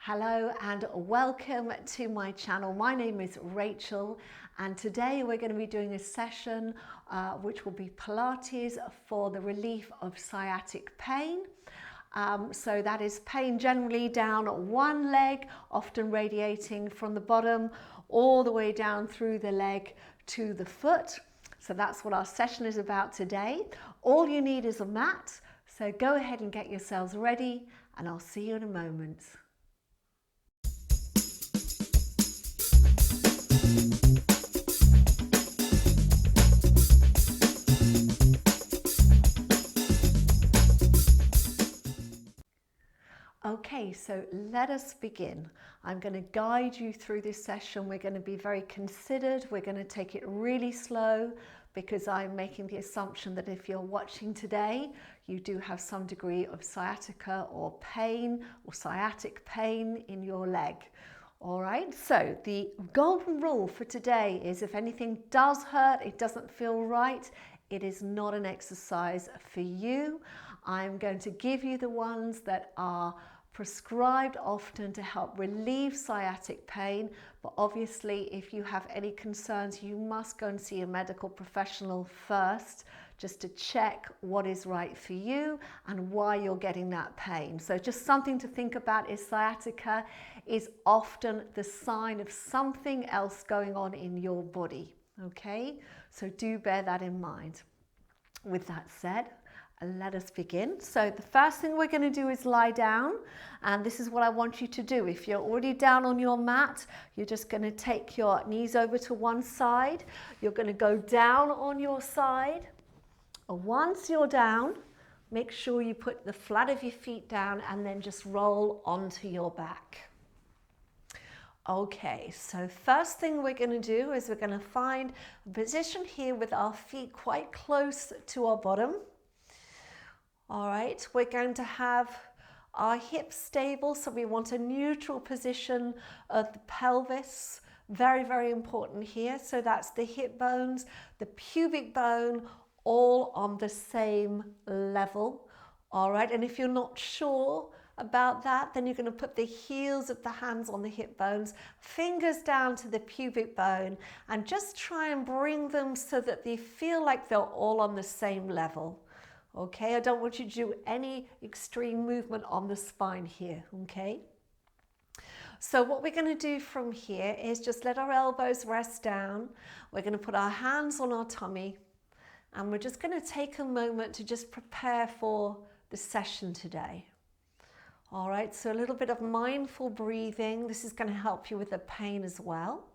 Hello and welcome to my channel. My name is Rachel and today we're going to be doing a session which will be Pilates for the relief of sciatic pain. So that is pain generally down one leg, often radiating from the bottom all the way down through the leg to the foot. So that's what our session is about today. All you need is a mat. So go ahead and get yourselves ready and I'll see you in a moment. Okay, so let us begin. I'm going to guide you through this session. We're going to be very considered. We're going to take it really slow because I'm making the assumption that if you're watching today, you do have some degree of sciatica or pain or sciatic pain in your leg. All right, so the golden rule for today is if anything does hurt, it doesn't feel right, it is not an exercise for you. I'm going to give you the ones that are prescribed often to help relieve sciatic pain, but obviously if you have any concerns, you must go and see a medical professional first just to check what is right for you and why you're getting that pain. So just something to think about is sciatica is often the sign of something else going on in your body, okay? So do bear that in mind. With that said, let us begin. So the first thing we're going to do is lie down, and this is what I want you to do. If you're already down on your mat, you're just going to take your knees over to one side. You're going to go down on your side. Once you're down, make sure you put the flat of your feet down and then just roll onto your back. Okay, so first thing we're going to do is we're going to find a position here with our feet quite close to our bottom. All right, we're going to have our hips stable, so we want a neutral position of the pelvis. Very, very important here. So that's the hip bones, the pubic bone, all on the same level. All right, and if you're not sure about that, then you're going to put the heels of the hands on the hip bones, fingers down to the pubic bone, and just try and bring them so that they feel like they're all on the same level. Okay, I don't want you to do any extreme movement on the spine here, okay? So what we're going to do from here is just let our elbows rest down. We're going to put our hands on our tummy, and we're just going to take a moment to just prepare for the session today. All right, so a little bit of mindful breathing. This is going to help you with the pain as well.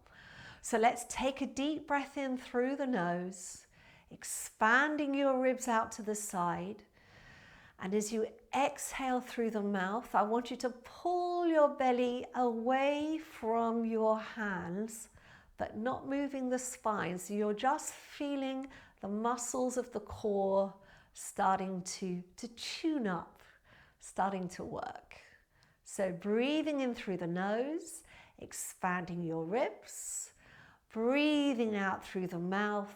So let's take a deep breath in through the nose, expanding your ribs out to the side. And as you exhale through the mouth, I want you to pull your belly away from your hands, but not moving the spine. So you're just feeling the muscles of the core starting to tune up, starting to work. So breathing in through the nose, expanding your ribs, breathing out through the mouth,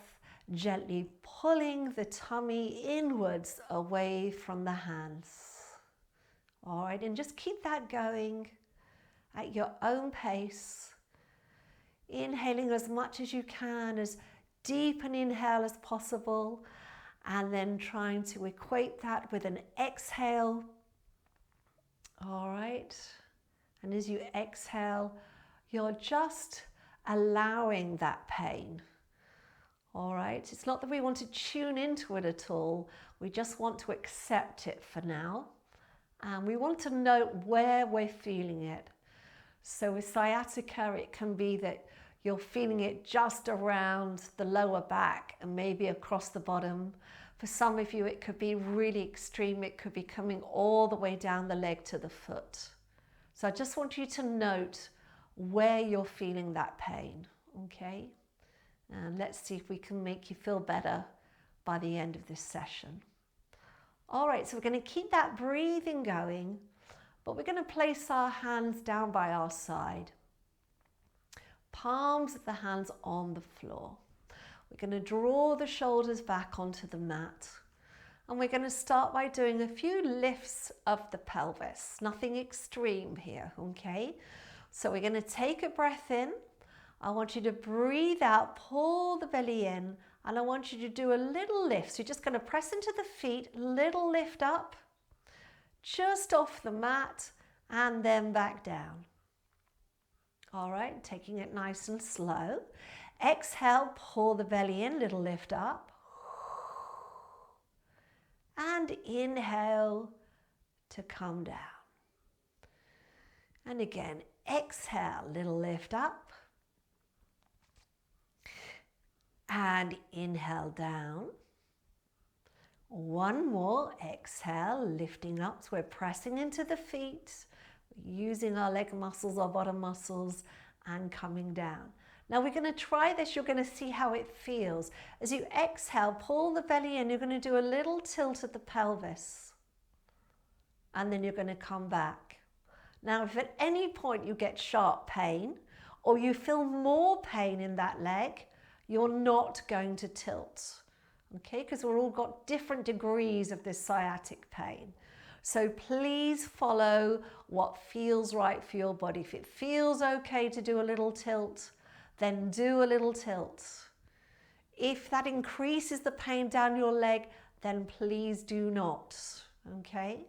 gently pulling the tummy inwards away from the hands. All right, and just keep that going at your own pace. Inhaling as much as you can, as deep an inhale as possible, and then trying to equate that with an exhale. All right, and as you exhale, you're just allowing that pain. All right, it's not that we want to tune into it at all. We just want to accept it for now. And we want to note where we're feeling it. So with sciatica, it can be that you're feeling it just around the lower back and maybe across the bottom. For some of you, it could be really extreme. It could be coming all the way down the leg to the foot. So I just want you to note where you're feeling that pain, okay? And let's see if we can make you feel better by the end of this session. All right, so we're going to keep that breathing going, but we're going to place our hands down by our side. Palms of the hands on the floor. We're going to draw the shoulders back onto the mat. And we're going to start by doing a few lifts of the pelvis, nothing extreme here, okay? So we're going to take a breath in. I want you to breathe out, pull the belly in, and I want you to do a little lift. So you're just going to press into the feet, little lift up, just off the mat, and then back down. All right, taking it nice and slow. Exhale, pull the belly in, little lift up. And inhale to come down. And again, exhale, little lift up. And inhale down. One more, exhale, lifting up. So we're pressing into the feet, using our leg muscles, our bottom muscles, and coming down. Now we're going to try this. You're going to see how it feels. As you exhale, pull the belly in. You're going to do a little tilt at the pelvis. And then you're going to come back. Now, if at any point you get sharp pain or you feel more pain in that leg, you're not going to tilt. Okay, because we've all got different degrees of this sciatic pain. So please follow what feels right for your body. If it feels okay to do a little tilt, then do a little tilt. If that increases the pain down your leg, then please do not, okay?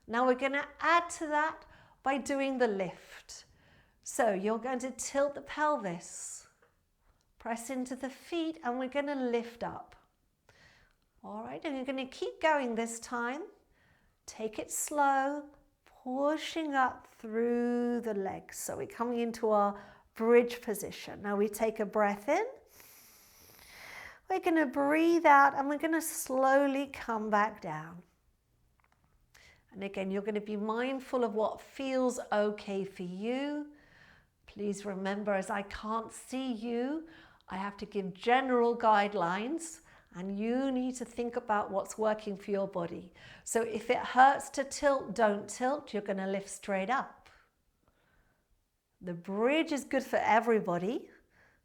Now we're going to add to that by doing the lift. So you're going to tilt the pelvis, press into the feet, and we're going to lift up. All right, and you're going to keep going this time. Take it slow, pushing up through the legs. So we're coming into our bridge position. Now we take a breath in. We're going to breathe out and we're going to slowly come back down. And again, you're going to be mindful of what feels okay for you. Please remember, as I can't see you, I have to give general guidelines and you need to think about what's working for your body. So if it hurts to tilt, don't tilt. You're going to lift straight up. The bridge is good for everybody,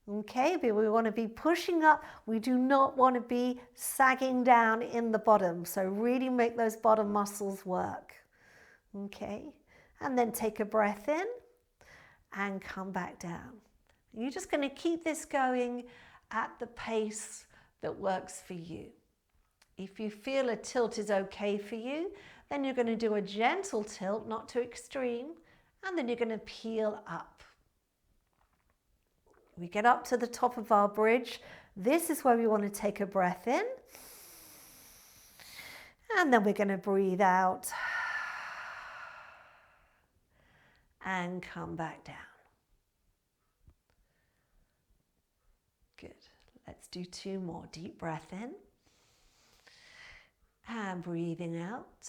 okay? But we want to be pushing up. We do not want to be sagging down in the bottom. So really make those bottom muscles work, okay? And then take a breath in and come back down. You're just going to keep this going at the pace that works for you. If you feel a tilt is okay for you, then you're going to do a gentle tilt, not too extreme, and then you're going to peel up. We get up to the top of our bridge. This is where we want to take a breath in. And then we're going to breathe out and come back down. Good. Let's do two more. Deep breath in and breathing out.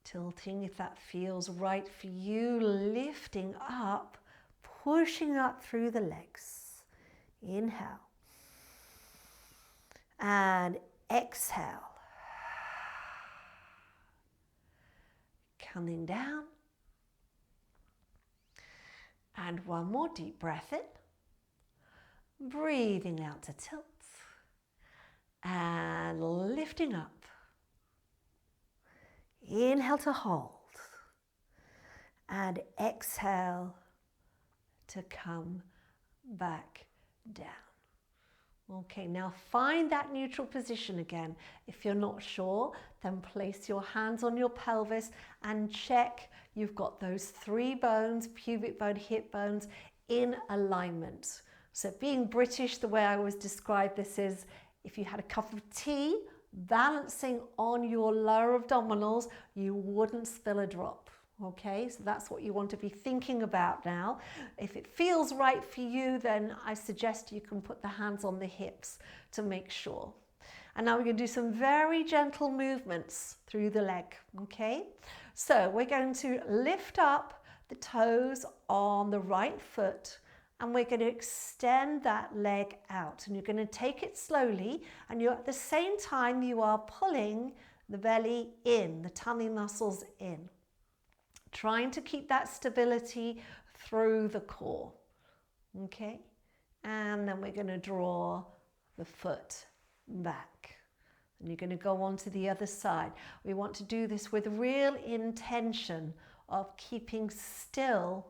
Tilting if that feels right for you, lifting up, pushing up through the legs. Inhale and exhale. Coming down. And one more deep breath in. Breathing out to tilt. And lifting up. Inhale to hold. And exhale to come back down. Okay, now find that neutral position again. If you're not sure, then place your hands on your pelvis and check you've got those three bones, pubic bone, hip bones, in alignment. So being British, the way I always describe this is if you had a cup of tea, balancing on your lower abdominals, you wouldn't spill a drop. Okay, so that's what you want to be thinking about now. If it feels right for you, then I suggest you can put the hands on the hips to make sure. And now we're going to do some very gentle movements through the leg, okay? So we're going to lift up the toes on the right foot and we're going to extend that leg out. And you're going to take it slowly and you're at the same time you are pulling the belly in, the tummy muscles in. Trying to keep that stability through the core, okay? And then we're going to draw the foot back. And you're going to go on to the other side. We want to do this with real intention of keeping still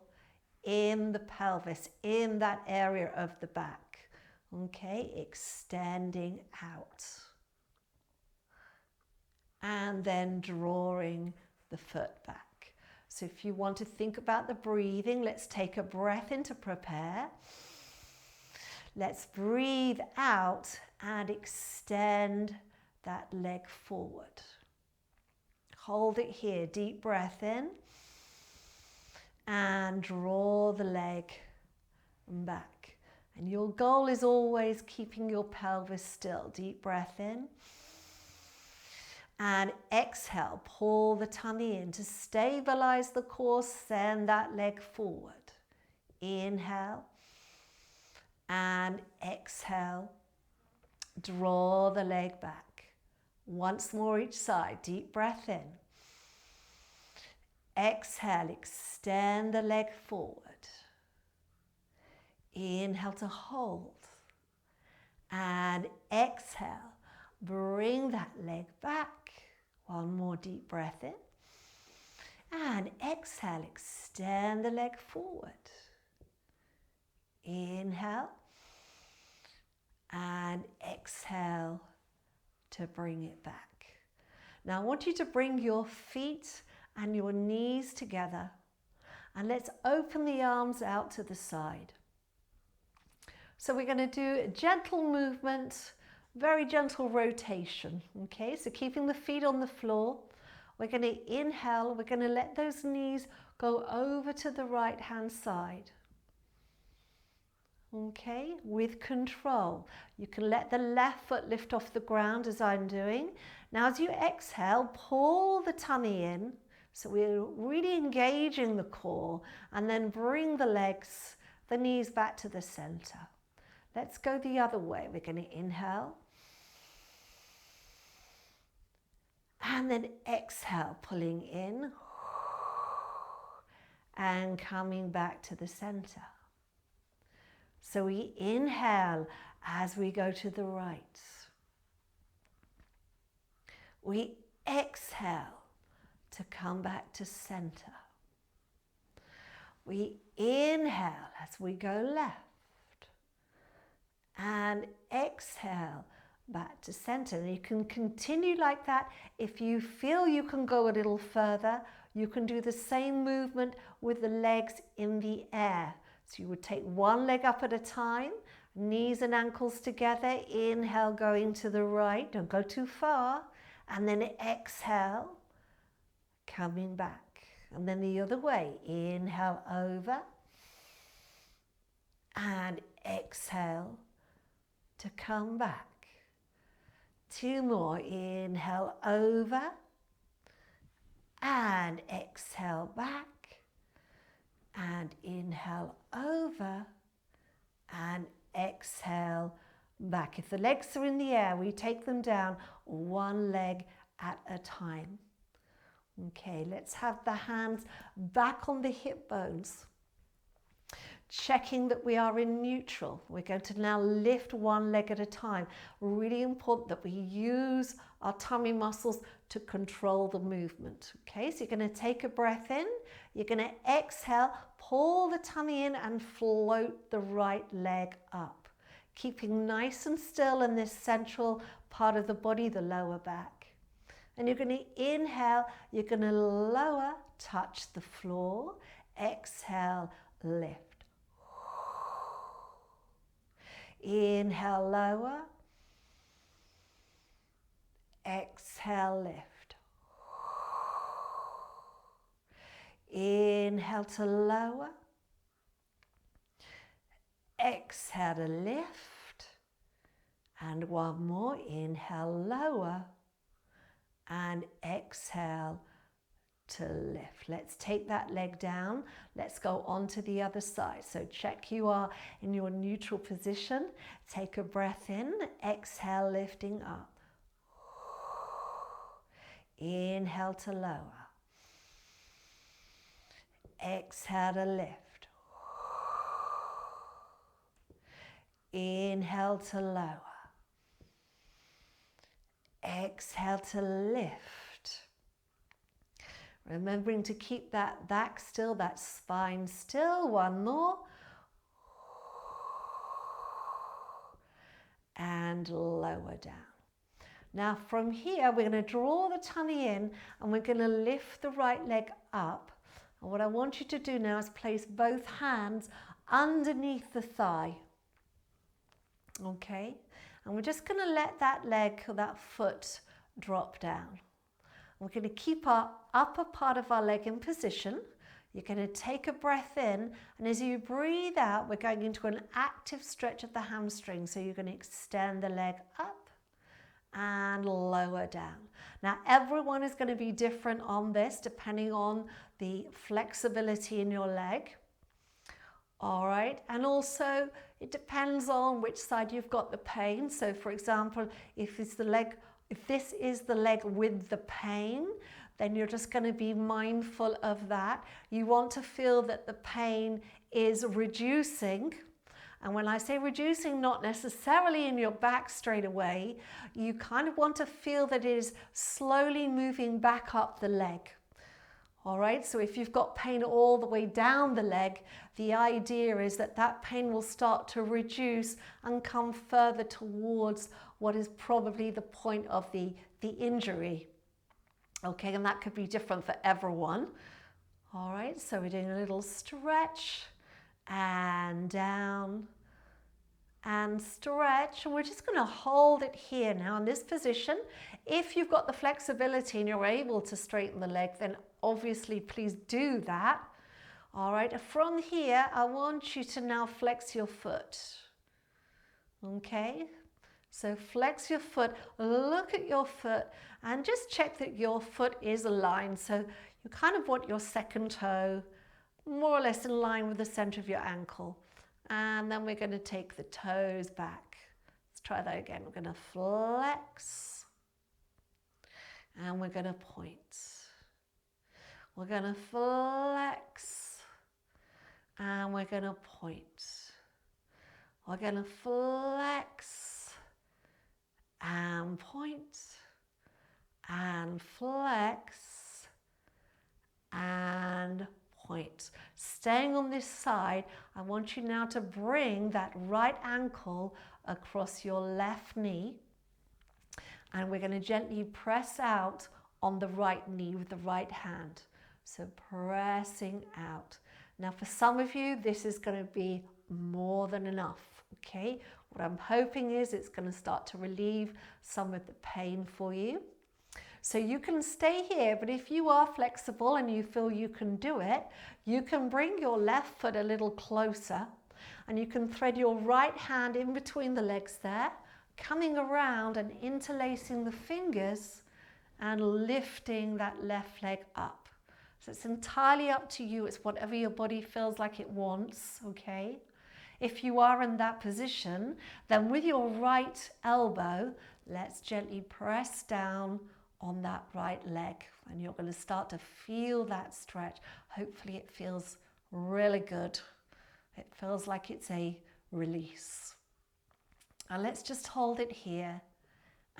in the pelvis, in that area of the back. Okay, extending out. And then drawing the foot back. So if you want to think about the breathing, let's take a breath in to prepare. Let's breathe out and extend that leg forward. Hold it here, deep breath in, and draw the leg back. And your goal is always keeping your pelvis still. Deep breath in. And exhale, pull the tummy in to stabilize the core, send that leg forward. Inhale and exhale, draw the leg back. Once more each side, deep breath in. Exhale, extend the leg forward. Inhale to hold. And exhale, bring that leg back. One more deep breath in. And exhale, extend the leg forward. Inhale. And exhale to bring it back. Now I want you to bring your feet and your knees together. And let's open the arms out to the side. So we're going to do a gentle movement, very gentle rotation. Okay, so keeping the feet on the floor. We're going to inhale. We're going to let those knees go over to the right hand side. Okay, with control. You can let the left foot lift off the ground as I'm doing. Now as you exhale, pull the tummy in. So we're really engaging the core, and then bring the legs, the knees back to the center. Let's go the other way. We're going to inhale. And then exhale, pulling in. And coming back to the center. So we inhale as we go to the right. We exhale to come back to center. We inhale as we go left. And exhale back to center. And you can continue like that. If you feel you can go a little further, you can do the same movement with the legs in the air. So you would take one leg up at a time, knees and ankles together, inhale going to the right, don't go too far, and then exhale, coming back. And then the other way, inhale over, and exhale to come back. Two more, inhale over, and exhale back. And inhale over and exhale back. If the legs are in the air, we take them down one leg at a time. Okay, let's have the hands back on the hip bones. Checking that we are in neutral. We're going to now lift one leg at a time. Really important that we use our tummy muscles to control the movement. Okay, so you're going to take a breath in. You're going to exhale, pull the tummy in and float the right leg up. Keeping nice and still in this central part of the body, the lower back. And you're going to inhale, you're going to lower, touch the floor. Exhale, lift. Inhale, lower. Exhale, lift. Inhale to lower. Exhale to lift. And one more. Inhale, lower. And exhale to lift. Let's take that leg down. Let's go on to the other side. So check you are in your neutral position. Take a breath in. Exhale, lifting up. Inhale to lower. Exhale to lift. Inhale to lower. exhale to lift. Remembering to keep that back still, that spine still. One more. And lower down. Now from here, we're going to draw the tummy in and we're going to lift the right leg up. And what I want you to do now is place both hands underneath the thigh. Okay? And we're just going to let that leg or that foot drop down. We're going to keep our upper part of our leg in position. You're going to take a breath in, and as you breathe out, we're going into an active stretch of the hamstring. So you're going to extend the leg up and lower down. Now, everyone is going to be different on this, depending on the flexibility in your leg. All right, and also it depends on which side you've got the pain. So for example, if this is the leg with the pain, then you're just going to be mindful of that. You want to feel that the pain is reducing. And when I say reducing, not necessarily in your back straight away, you kind of want to feel that it is slowly moving back up the leg. All right, so if you've got pain all the way down the leg, the idea is that that pain will start to reduce and come further towards what is probably the point of the injury. Okay, and that could be different for everyone. All right, so we're doing a little stretch and down and stretch. And we're just going to hold it here now in this position. If you've got the flexibility and you're able to straighten the leg, then obviously please do that. All right, from here, I want you to now flex your foot. Okay, so flex your foot, look at your foot, and just check that your foot is aligned. So you kind of want your second toe more or less in line with the center of your ankle. And then we're going to take the toes back. Let's try that again. We're going to flex. And we're going to point. We're going to flex. And we're going to point. We're going to flex. And point. And flex. And point. Staying on this side, I want you now to bring that right ankle across your left knee, and we're going to gently press out on the right knee with the right hand. So pressing out. Now for some of you, this is going to be more than enough. Okay, what I'm hoping is it's going to start to relieve some of the pain for you. So you can stay here, but if you are flexible and you feel you can do it, you can bring your left foot a little closer and you can thread your right hand in between the legs there, coming around and interlacing the fingers and lifting that left leg up. So it's entirely up to you. It's whatever your body feels like it wants, okay? If you are in that position, then with your right elbow, let's gently press down on that right leg, and you're going to start to feel that stretch. Hopefully it feels really good. It feels like it's a release. And let's just hold it here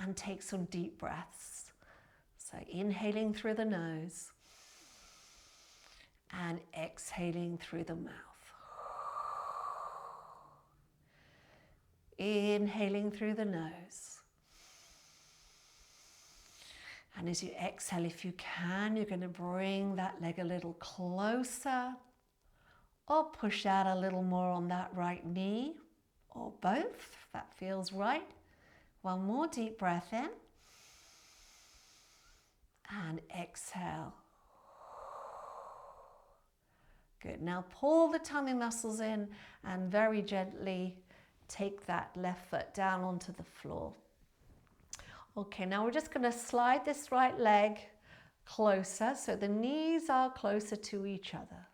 and take some deep breaths. So inhaling through the nose and exhaling through the mouth. Inhaling through the nose. And as you exhale, if you can, you're going to bring that leg a little closer or push out a little more on that right knee or both, if that feels right. One more deep breath in and exhale. Good. Now pull the tummy muscles in and very gently take that left foot down onto the floor. Okay, now we're just going to slide this right leg closer so the knees are closer to each other.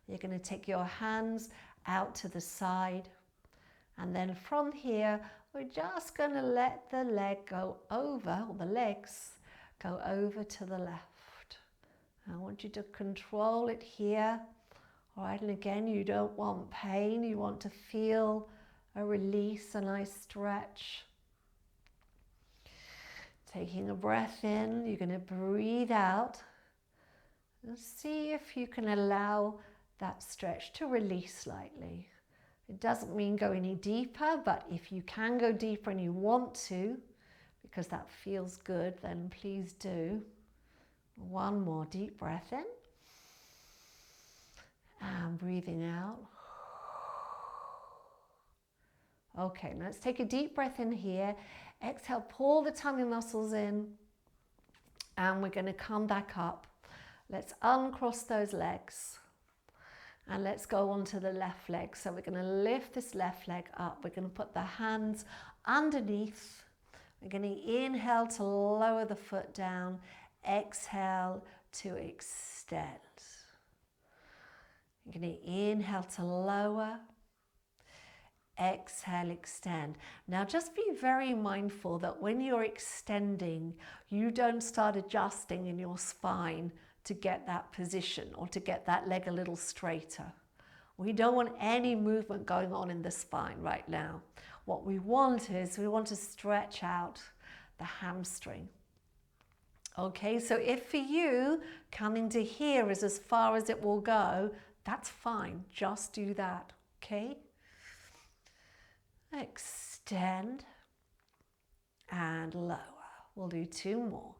You're going to take your hands out to the side, and then from here we're just going to let the leg go over, or the legs go over to the left. I want you to control it here. All right, and again, you don't want pain, you want to feel a release, a nice stretch. Taking a breath in, you're going to breathe out and see if you can allow that stretch to release slightly. It doesn't mean go any deeper, but if you can go deeper and you want to, because that feels good, then please do. One more deep breath in and breathing out. Okay, let's take a deep breath in here. Exhale, pull the tummy muscles in, and we're going to come back up. Let's uncross those legs, and let's go onto the left leg. So we're going to lift this left leg up. We're going to put the hands underneath. We're going to inhale to lower the foot down. Exhale to extend. You're going to inhale to lower. Exhale, extend. Now just be very mindful that when you're extending, you don't start adjusting in your spine to get that position or to get that leg a little straighter. We don't want any movement going on in the spine right now. What we want is we want to stretch out the hamstring. Okay, so if for you coming to here is as far as it will go, that's fine. Just do that, okay? Extend and lower. We'll do two more.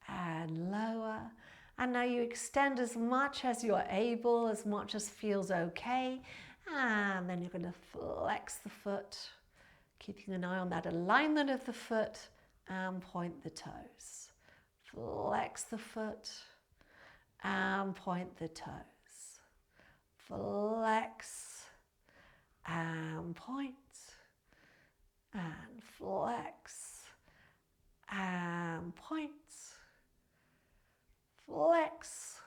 And lower. And now you extend as much as you're able, as much as feels okay. And then you're going to flex the foot, keeping an eye on that alignment of the foot, and point the toes. Flex the foot and point the toes. Flex and point and flex and point. Flex,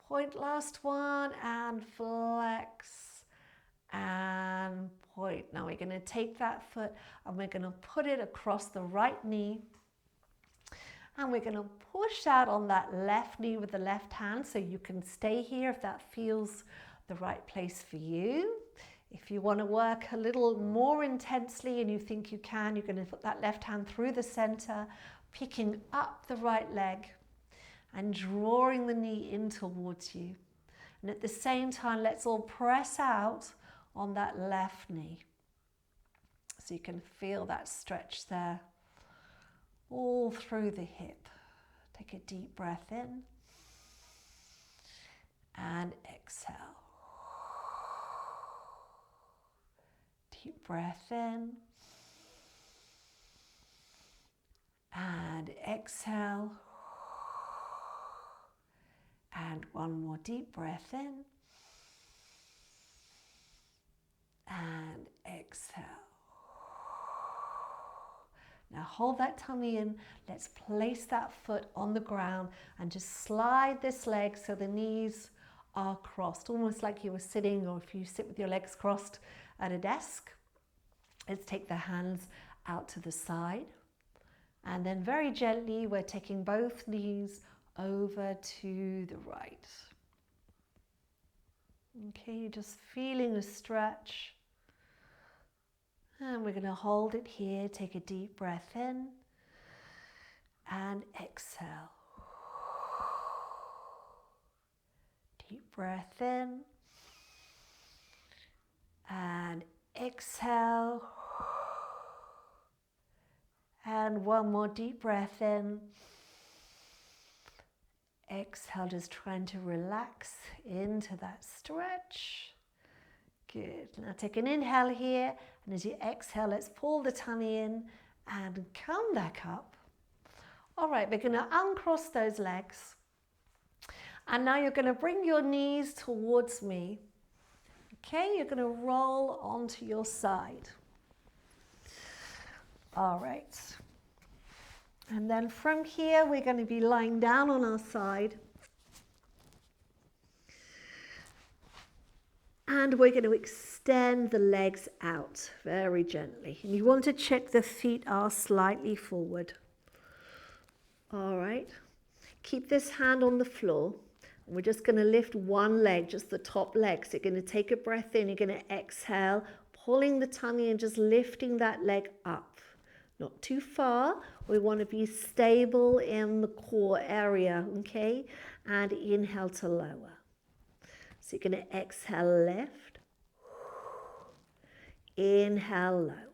point, last one, and flex and point. Now we're going to take that foot and we're going to put it across the right knee, and we're going to push out on that left knee with the left hand, so you can stay here if that feels the right place for you. If you want to work a little more intensely and you think you can, you're going to put that left hand through the center, picking up the right leg and drawing the knee in towards you. And at the same time, let's all press out on that left knee. So you can feel that stretch there all through the hip. Take a deep breath in and exhale. Deep breath in and exhale. And one more deep breath in and exhale. Now hold that tummy in. Let's place that foot on the ground and just slide this leg so the knees are crossed, almost like you were sitting, or if you sit with your legs crossed at a desk. Let's take the hands out to the side, and then very gently we're taking both knees over to the right. Okay, just feeling a stretch. And we're going to hold it here. Take a deep breath in and exhale. Deep breath in and exhale. And one more deep breath in. Exhale, just trying to relax into that stretch. Good. Now take an inhale here, and as you exhale, let's pull the tummy in and come back up. All right, we're going to uncross those legs. And now you're going to bring your knees towards me. Okay, you're going to roll onto your side. All right. And then from here, we're going to be lying down on our side. And we're going to extend the legs out very gently. And you want to check the feet are slightly forward. All right. Keep this hand on the floor. And we're just going to lift one leg, just the top leg. So you're going to take a breath in. You're going to exhale, pulling the tummy and just lifting that leg up. Not too far. We want to be stable in the core area, okay? And inhale to lower. So you're going to exhale left. Inhale lower.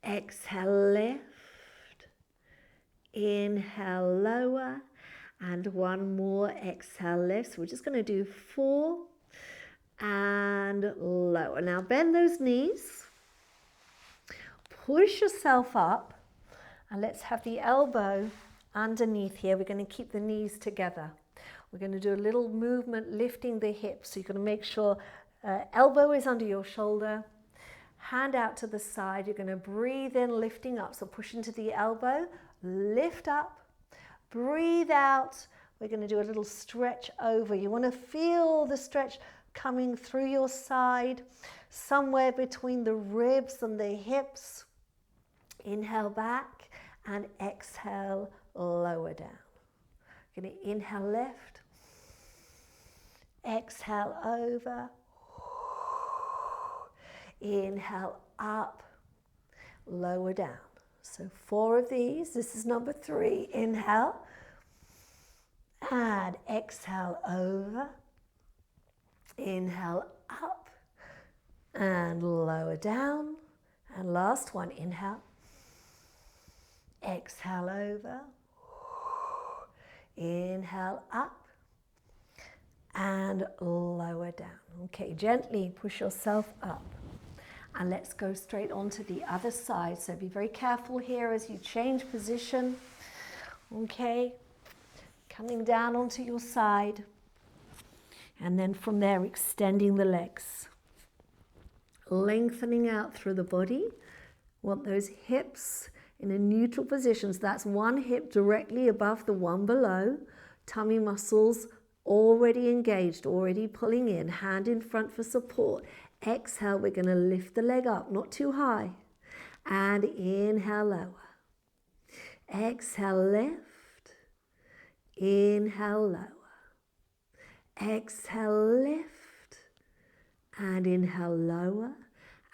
Exhale left. Inhale lower. And one more, exhale left. So we're just going to do 4 and lower. Now bend those knees. Push yourself up. And let's have the elbow underneath here. We're going to keep the knees together. We're going to do a little movement lifting the hips. So you're going to make sure elbow is under your shoulder. Hand out to the side. You're going to breathe in, lifting up. So push into the elbow. Lift up. Breathe out. We're going to do a little stretch over. You want to feel the stretch coming through your side, somewhere between the ribs and the hips. Inhale back and exhale, lower down. Going to inhale left. Exhale over. Inhale up, lower down. So 4 of these. This is number 3. Inhale and exhale over. Inhale up and lower down. And last one. Inhale. Exhale over. Inhale up and lower down. Okay, gently push yourself up. And let's go straight on to the other side. So be very careful here as you change position. Okay, coming down onto your side. And then from there, extending the legs. Lengthening out through the body. Want those hips in a neutral position. So that's one hip directly above the one below. Tummy muscles already engaged, already pulling in. Hand in front for support. Exhale, we're going to lift the leg up, not too high. And inhale, lower. Exhale, lift. Inhale, lower. Exhale, lift. And inhale, lower.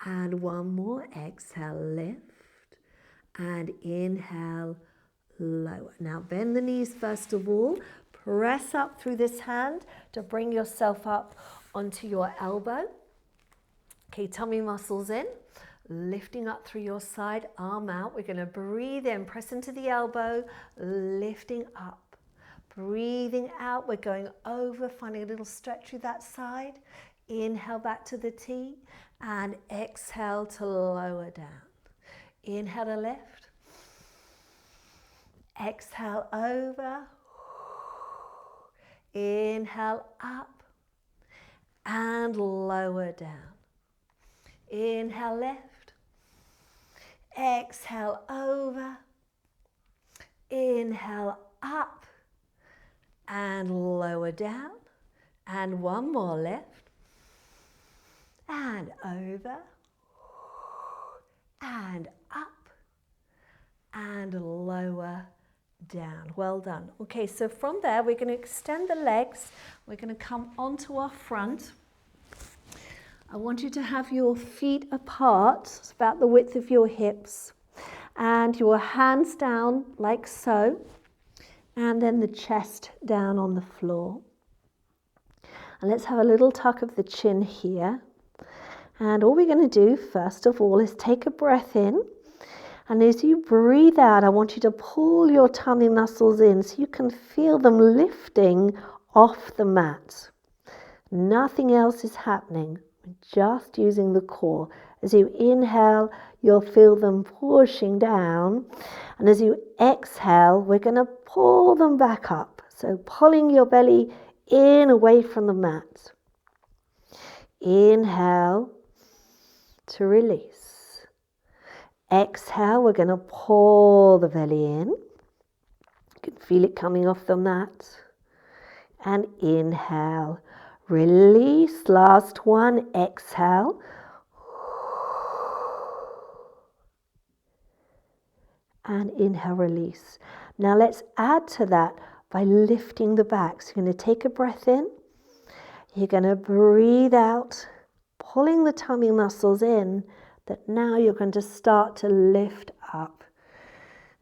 And one more. Exhale, lift. And inhale, lower. Now bend the knees first of all. Press up through this hand to bring yourself up onto your elbow. Okay, tummy muscles in, lifting up through your side, arm out. We're going to breathe in, press into the elbow, lifting up. Breathing out, we're going over, finding a little stretch through that side. Inhale back to the T and exhale to lower down. Inhale to lift. Exhale over. Inhale up and lower down. Inhale left, exhale over, inhale up and lower down, and one more left, and over, and up, and lower down. Well done. Okay, so from there we're going to extend the legs, we're going to come onto our front. I want you to have your feet apart, it's about the width of your hips, and your hands down like so, and then the chest down on the floor. And let's have a little tuck of the chin here. And all we're going to do first of all is take a breath in, and as you breathe out, I want you to pull your tummy muscles in so you can feel them lifting off the mat. Nothing else is happening. Just using the core. As you inhale, you'll feel them pushing down. And as you exhale, we're going to pull them back up. So pulling your belly in away from the mat. Inhale to release. Exhale, we're going to pull the belly in. You can feel it coming off the mat. And inhale. Release, last one, exhale. And inhale, release. Now let's add to that by lifting the back. So you're going to take a breath in. You're going to breathe out, pulling the tummy muscles in, that now you're going to start to lift up.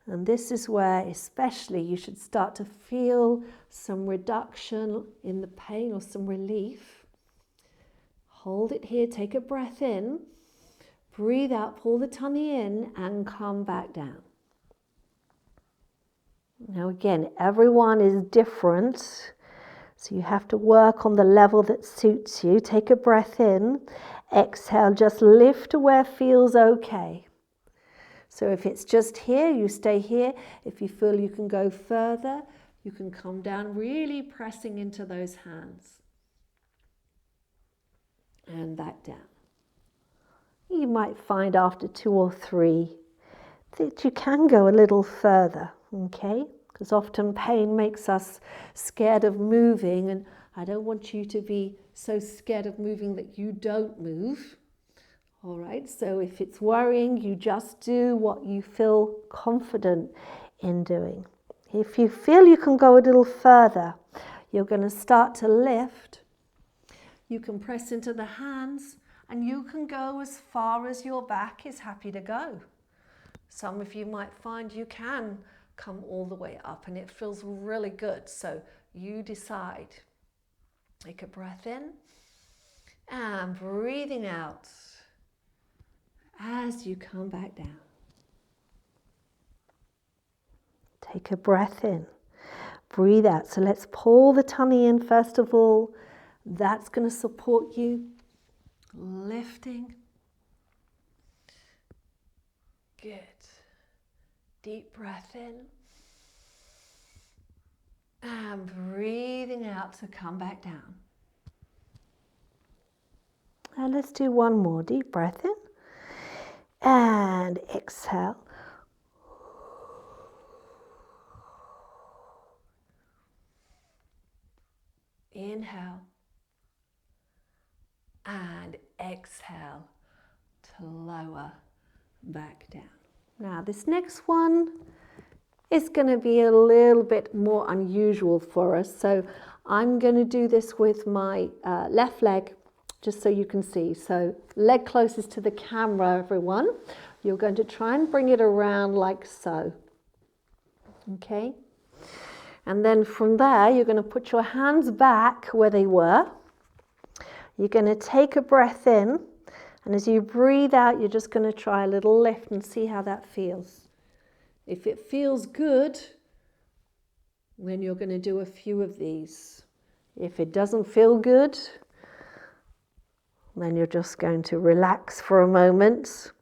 And this is where especially you should start to feel some reduction in the pain or some relief. Hold it here, take a breath in, breathe out, pull the tummy in and come back down. Now again, everyone is different, so you have to work on the level that suits you. Take a breath in, exhale, just lift to where feels okay. So if it's just here, you stay here. If you feel you can go further, you can come down, really pressing into those hands. And back down. You might find after 2 or 3 that you can go a little further, okay? Because often pain makes us scared of moving, and I don't want you to be so scared of moving that you don't move. All right, so if it's worrying, you just do what you feel confident in doing. If you feel you can go a little further, you're going to start to lift. You can press into the hands and you can go as far as your back is happy to go. Some of you might find you can come all the way up and it feels really good. So you decide. Take a breath in and breathing out as you come back down. Take a breath in, breathe out. So let's pull the tummy in first of all. That's going to support you. Lifting. Good. Deep breath in. And breathing out to come back down. And let's do one more. Deep breath in. And exhale. Inhale. And exhale to lower back down. Now this next one is going to be a little bit more unusual for us. So I'm going to do this with my left leg, just so you can see. So leg closest to the camera, everyone. You're going to try and bring it around like so. Okay? And then from there, you're going to put your hands back where they were. You're going to take a breath in, and as you breathe out, you're just going to try a little lift and see how that feels. If it feels good, then you're going to do a few of these. If it doesn't feel good, then you're just going to relax for a moment.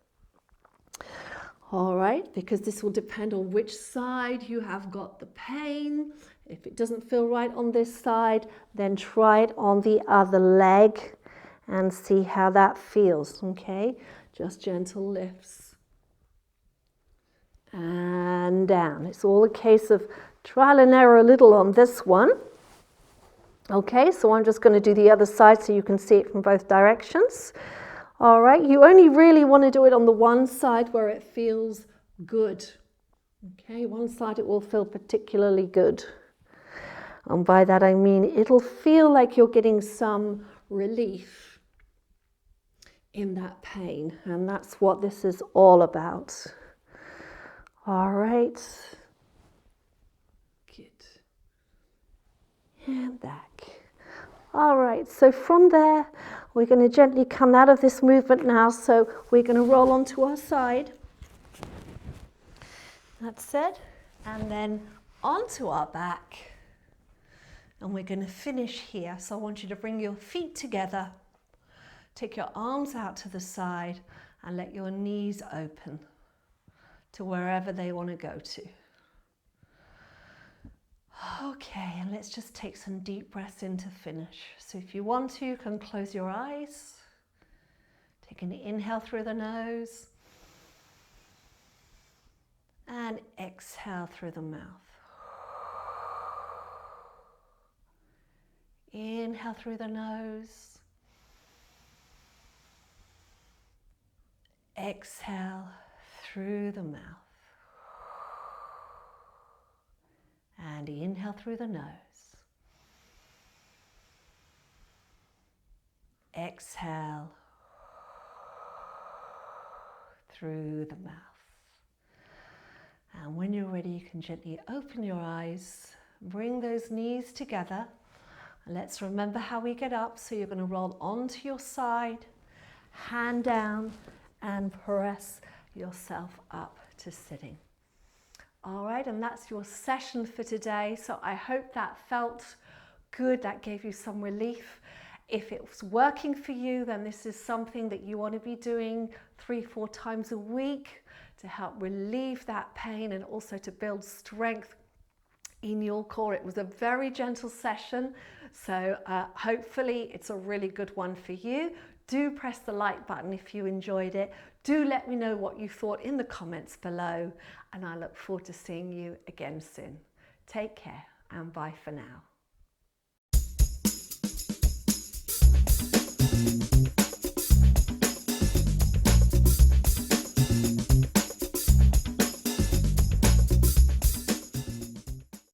All right, because this will depend on which side you have got the pain. If it doesn't feel right on this side, then try it on the other leg and see how that feels, okay? Just gentle lifts. And down. It's all a case of trial and error a little on this one. Okay, so I'm just going to do the other side so you can see it from both directions. All right, you only really want to do it on the one side where it feels good. Okay, one side it will feel particularly good. And by that I mean it'll feel like you're getting some relief in that pain. And that's what this is all about. All right. Good. And back. All right, so from there, we're going to gently come out of this movement now. So we're going to roll onto our side. That's it. And then onto our back. And we're going to finish here. So I want you to bring your feet together. Take your arms out to the side and let your knees open to wherever they want to go to. Okay, and let's just take some deep breaths in to finish. So if you want to, you can close your eyes. Take an inhale through the nose. And exhale through the mouth. Inhale through the nose. Exhale through the mouth. And inhale through the nose. Exhale through the mouth. And when you're ready, you can gently open your eyes, bring those knees together. And let's remember how we get up. So you're going to roll onto your side, hand down, and press yourself up to sitting. All right, and that's your session for today. So I hope that felt good, that gave you some relief. If it was working for you, then this is something that you want to be doing 3-4 times a week to help relieve that pain and also to build strength in your core. It was a very gentle session, so hopefully it's a really good one for you. Do press the like button if you enjoyed it. Do let me know what you thought in the comments below, and I look forward to seeing you again soon. Take care and bye for now.